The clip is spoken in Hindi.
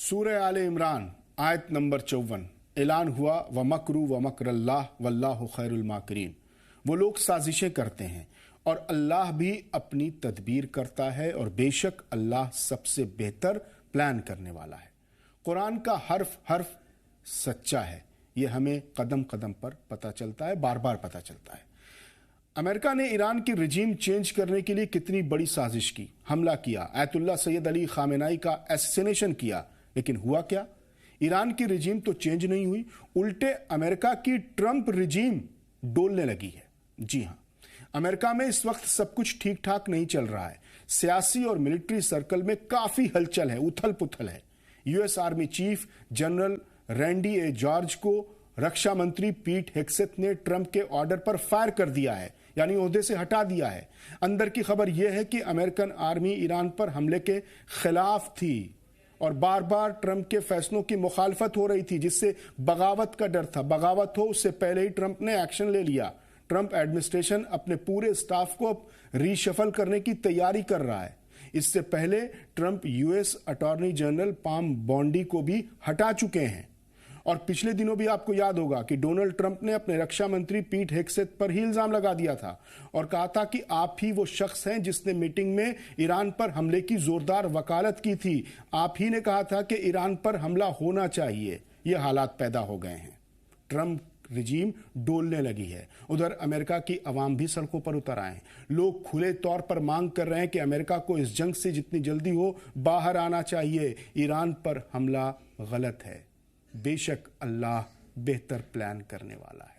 सूरह आले इमरान आयत नंबर 54 ऐलान हुआ व मकरू व मकरल्लाह वल्लाहु खैरुल माकिरीन। वो लोग साजिशें करते हैं और अल्लाह भी अपनी तदबीर करता है और बेशक अल्लाह सबसे बेहतर प्लान करने वाला है। कुरान का हर्फ हर्फ सच्चा है, यह हमें कदम कदम पर पता चलता है, बार बार पता चलता है। अमेरिका ने ईरान की रिजीम चेंज करने के लिए कितनी बड़ी साजिश की, हमला किया, आयतुल्लाह सैयद अली खामेनाई का एसेसिनेशन किया, लेकिन हुआ क्या? ईरान की रिजीम तो चेंज नहीं हुई, उल्टे अमेरिका की ट्रंप रिजीम डोलने लगी है। जी हां, अमेरिका में इस वक्त सब कुछ ठीक ठाक नहीं चल रहा है। सियासी और मिलिट्री सर्कल में काफी हलचल है, उथल पुथल है। US army chief general Randy A George को रक्षा मंत्री पीट हेग्सेथ ने ट्रंप के ऑर्डर पर फायर कर दिया है, यानी ओहदे से हटा दिया है। अंदर की खबर यह है कि अमेरिकन आर्मी ईरान पर हमले के खिलाफ थी और बार बार ट्रंप के फैसलों की मुखालफत हो रही थी, जिससे बगावत का डर था। बगावत हो उससे पहले ही ट्रंप ने एक्शन ले लिया। ट्रंप एडमिनिस्ट्रेशन अपने पूरे स्टाफ को अब रीशफल करने की तैयारी कर रहा है। इससे पहले Trump US attorney general Pam Bondi को भी हटा चुके हैं। और पिछले दिनों भी आपको याद होगा कि डोनाल्ड ट्रंप ने अपने रक्षा मंत्री पीट हेग्सेथ पर ही इल्जाम लगा दिया था और कहा था कि आप ही वो शख्स हैं जिसने मीटिंग में ईरान पर हमले की जोरदार वकालत की थी। आप ही ने कहा था कि ईरान पर हमला होना चाहिए। ये हालात पैदा हो गए हैं। ट्रंप रिजीम डोलने लगी है। उधर अमेरिका की आवाम भी सड़कों पर उतर आए हैं। लोग खुले तौर पर मांग कर रहे हैं कि अमेरिका को इस जंग से जितनी जल्दी हो बाहर आना चाहिए। ईरान पर हमला गलत है। बेशक अल्लाह बेहतर प्लान करने वाला है।